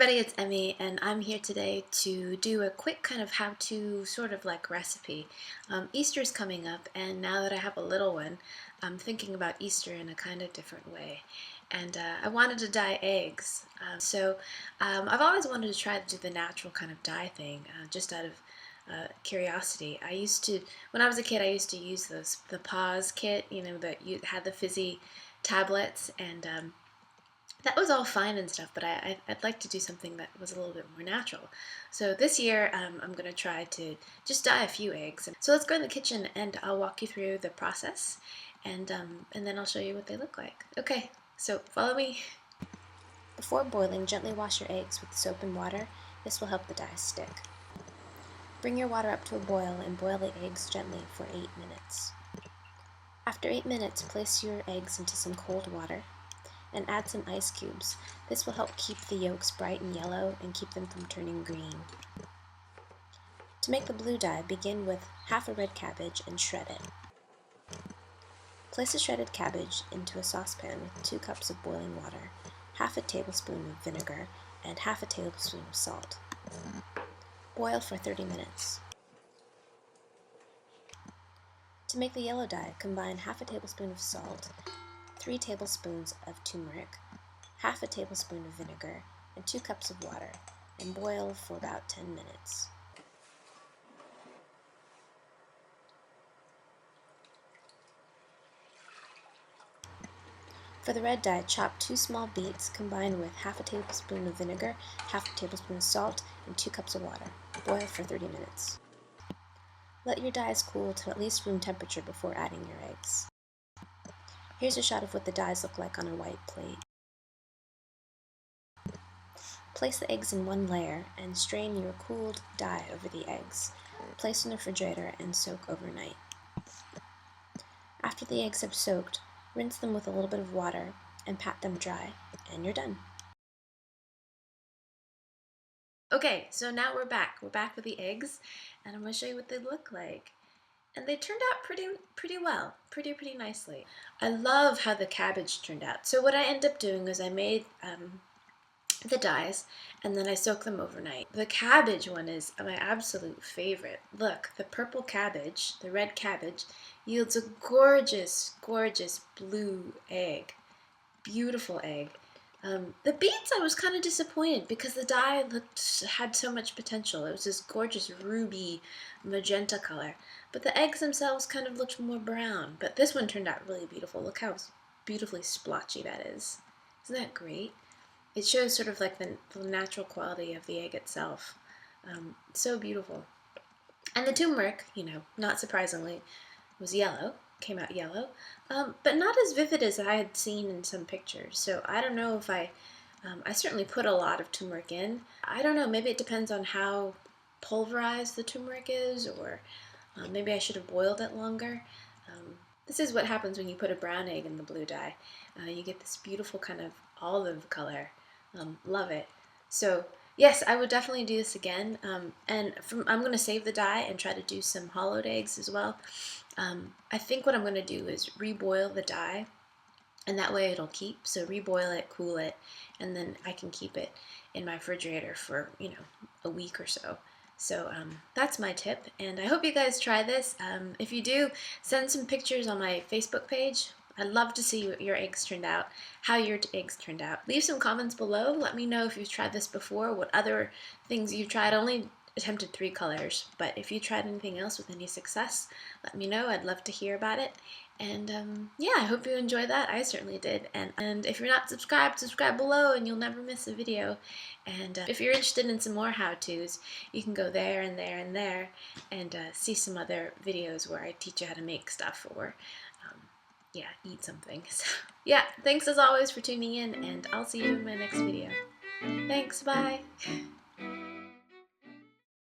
everybody, it's Emmy, and I'm here today to do a quick kind of how-to sort of like recipe. Easter's coming up, and now that I have a little one, I'm thinking about Easter in a kind of different way. And I wanted to dye eggs. I've always wanted to try to do the natural kind of dye thing, just out of curiosity. When I was a kid, I used to use the Pause kit, that you had the fizzy tablets, and that was all fine and stuff, but I'd like to do something that was a little bit more natural. So this year, I'm going to try to just dye a few eggs. So let's go in the kitchen and I'll walk you through the process, and then I'll show you what they look like. Okay, so follow me. Before boiling, gently wash your eggs with soap and water. This will help the dye stick. Bring your water up to a boil and boil the eggs gently for 8 minutes. After 8 minutes, place your eggs into some cold water and add some ice cubes. This will help keep the yolks bright and yellow and keep them from turning green. To make the blue dye, begin with half a red cabbage and shred it. Place the shredded cabbage into a saucepan with 2 cups of boiling water, half a tablespoon of vinegar, and half a tablespoon of salt. Boil for 30 minutes. To make the yellow dye, combine half a tablespoon of salt, 3 tablespoons of turmeric, half a tablespoon of vinegar, and 2 cups of water, and boil for about 10 minutes. For the red dye, chop 2 small beets, combine with half a tablespoon of vinegar, half a tablespoon of salt, and 2 cups of water. Boil for 30 minutes. Let your dyes cool to at least room temperature before adding your eggs. Here's a shot of what the dyes look like on a white plate. Place the eggs in one layer and strain your cooled dye over the eggs. Place in the refrigerator and soak overnight. After the eggs have soaked, rinse them with a little bit of water and pat them dry, and you're done. Okay, so now we're back. We're back with the eggs, and I'm going to show you what they look like. And they turned out pretty well, pretty nicely. I love how the cabbage turned out. So what I ended up doing was I made the dyes, and then I soaked them overnight. The cabbage one is my absolute favorite. Look, the purple cabbage, the red cabbage, yields a gorgeous blue egg. Beautiful egg. The beets, I was kind of disappointed because the dye had so much potential. It was this gorgeous ruby magenta color. But the eggs themselves kind of looked more brown. But this one turned out really beautiful. Look how beautifully splotchy that is. Isn't that great? It shows sort of like the natural quality of the egg itself. So beautiful. And the turmeric, not surprisingly, was yellow. Came out yellow, but not as vivid as I had seen in some pictures. So I don't know if I certainly put a lot of turmeric in. I don't know, maybe it depends on how pulverized the turmeric is, or maybe I should have boiled it longer. This is what happens when you put a brown egg in the blue dye. You get this beautiful kind of olive color. Love it. So yes, I would definitely do this again, and I'm going to save the dye and try to do some hollowed eggs as well. I think what I'm going to do is reboil the dye, and that way it'll keep. So reboil it, cool it, and then I can keep it in my refrigerator for, a week or so. So that's my tip, and I hope you guys try this. If you do, send some pictures on my Facebook page. I'd love to see what your eggs turned out, how your eggs turned out. Leave some comments below. Let me know if you've tried this before, what other things you've tried. I only attempted 3 colors, but if you tried anything else with any success, let me know. I'd love to hear about it. And yeah, I hope you enjoy that. I certainly did. And if you're not subscribed, subscribe below and you'll never miss a video. And if you're interested in some more how-tos, you can go there and there and there and see some other videos where I teach you how to make stuff, or yeah, eat something. So yeah, thanks as always for tuning in, and I'll see you in my next video. Thanks, bye!